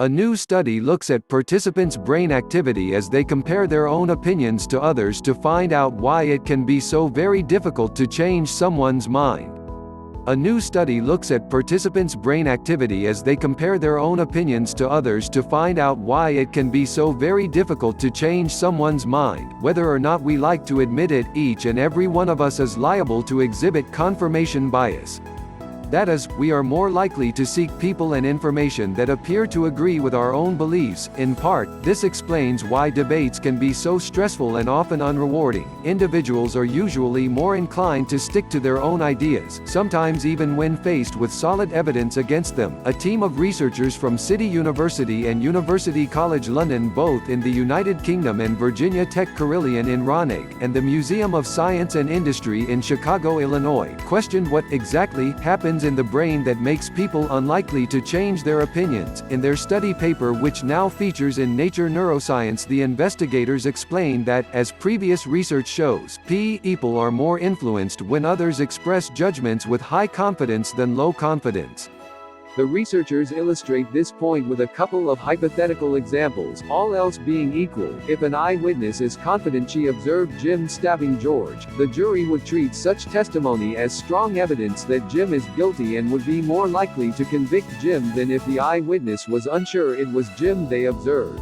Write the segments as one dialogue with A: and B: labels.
A: A new study looks at participants' brain activity as they compare their own opinions to others to find out why it can be so very difficult to change someone's mind. A new study looks at participants' brain activity as they compare their own opinions to others to find out why it can be so very difficult to change someone's mind. Whether or not we like to admit it, each and every one of us is liable to exhibit confirmation bias. That is, we are more likely to seek people and information that appear to agree with our own beliefs. In part, this explains why debates can be so stressful and often unrewarding. Individuals are usually more inclined to stick to their own ideas, sometimes even when faced with solid evidence against them. A team of researchers from City University and University College London, both in the United Kingdom, and Virginia Tech Carilion in Roneg, and the Museum of Science and Industry in Chicago, Illinois, questioned what exactly happens in the brain that makes people unlikely to change their opinions. In their study paper, which now features in Nature Neuroscience, the investigators explain that, as previous research shows, people are more influenced when others express judgments with high confidence than low confidence. The researchers illustrate this point with a couple of hypothetical examples. All else being equal, if an eyewitness is confident she observed Jim stabbing George, the jury would treat such testimony as strong evidence that Jim is guilty and would be more likely to convict Jim than if the eyewitness was unsure it was Jim they observed.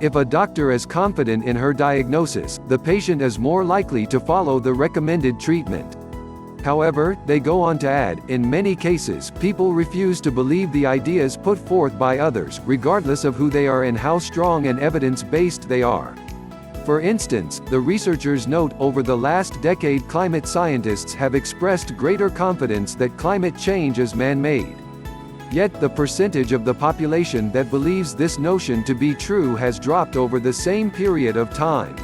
A: If a doctor is confident in her diagnosis, the patient is more likely to follow the recommended treatment. However, they go on to add, in many cases, people refuse to believe the ideas put forth by others, regardless of who they are and how strong and evidence-based they are. For instance, the researchers note, over the last decade climate scientists have expressed greater confidence that climate change is man-made. Yet, the percentage of the population that believes this notion to be true has dropped over the same period of time.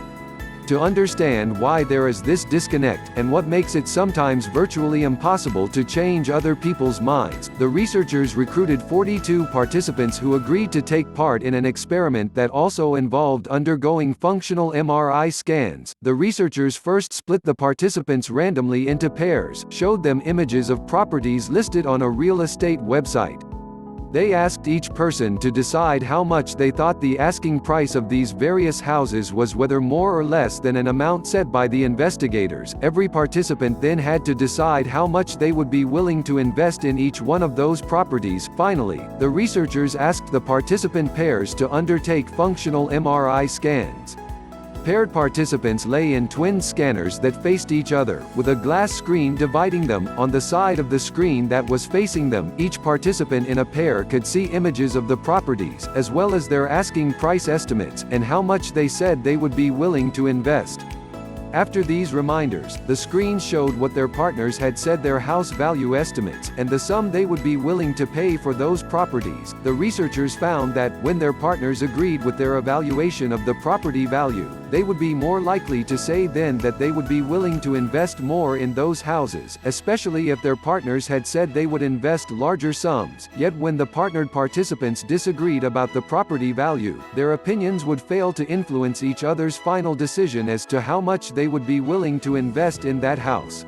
A: To understand why there is this disconnect, and what makes it sometimes virtually impossible to change other people's minds, the researchers recruited 42 participants who agreed to take part in an experiment that also involved undergoing functional MRI scans. The researchers first split the participants randomly into pairs, showed them images of properties listed on a real estate website. They asked each person to decide how much they thought the asking price of these various houses was, whether more or less than an amount set by the investigators. Every participant then had to decide how much they would be willing to invest in each one of those properties. Finally, the researchers asked the participant pairs to undertake functional MRI scans. Paired participants lay in twin scanners that faced each other, with a glass screen dividing them. On the side of the screen that was facing them, each participant in a pair could see images of the properties, as well as their asking price estimates, and how much they said they would be willing to invest. After these reminders, the screens showed what their partners had said their house value estimates, and the sum they would be willing to pay for those properties. The researchers found that, when their partners agreed with their evaluation of the property value, they would be more likely to say then that they would be willing to invest more in those houses, especially if their partners had said they would invest larger sums. Yet when the partnered participants disagreed about the property value, their opinions would fail to influence each other's final decision as to how much they would be willing to invest in that house.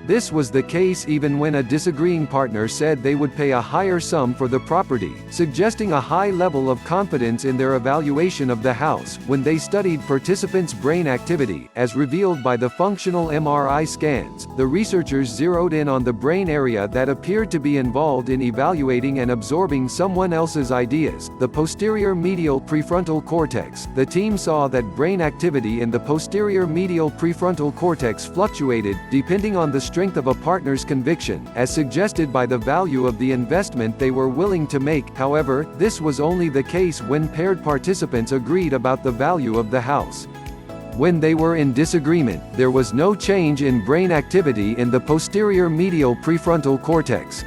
A: This was the case even when a disagreeing partner said they would pay a higher sum for the property, suggesting a high level of confidence in their evaluation of the house. When they studied participants' brain activity, as revealed by the functional MRI scans, the researchers zeroed in on the brain area that appeared to be involved in evaluating and absorbing someone else's ideas, the posterior medial prefrontal cortex. The team saw that brain activity in the posterior medial prefrontal cortex fluctuated, depending on the strength of a partner's conviction, as suggested by the value of the investment they were willing to make. However, this was only the case when paired participants agreed about the value of the house. When they were in disagreement, there was no change in brain activity in the posterior medial prefrontal cortex.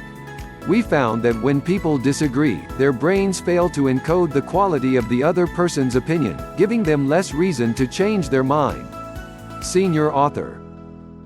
A: We found that when people disagree, their brains fail to encode the quality of the other person's opinion, giving them less reason to change their mind. Senior author.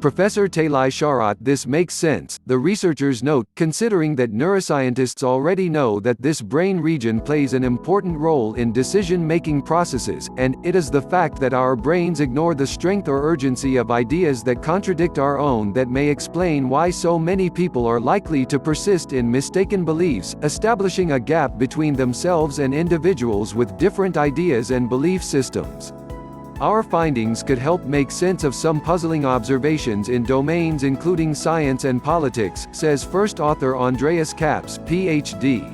A: Professor Talai Sharat. This makes sense, the researchers note, considering that neuroscientists already know that this brain region plays an important role in decision-making processes, and it is the fact that our brains ignore the strength or urgency of ideas that contradict our own that may explain why so many people are likely to persist in mistaken beliefs, establishing a gap between themselves and individuals with different ideas and belief systems. Our findings could help make sense of some puzzling observations in domains including science and politics, says first author Andreas Kaps, Ph.D.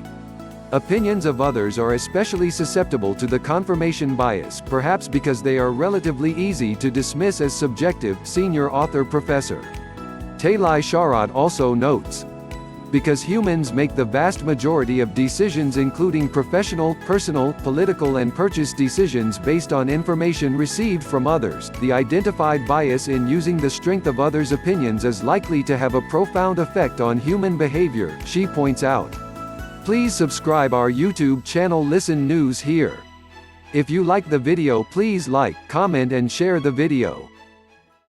A: Opinions of others are especially susceptible to the confirmation bias, perhaps because they are relatively easy to dismiss as subjective, senior author Professor Talai Sharat also notes. Because humans make the vast majority of decisions including professional, personal, political and purchase decisions based on information received from others, the identified bias in using the strength of others' opinions is likely to have a profound effect on human behavior, she points out. Please subscribe our YouTube channel Listen News here. If you like the video, please like, comment and share the video.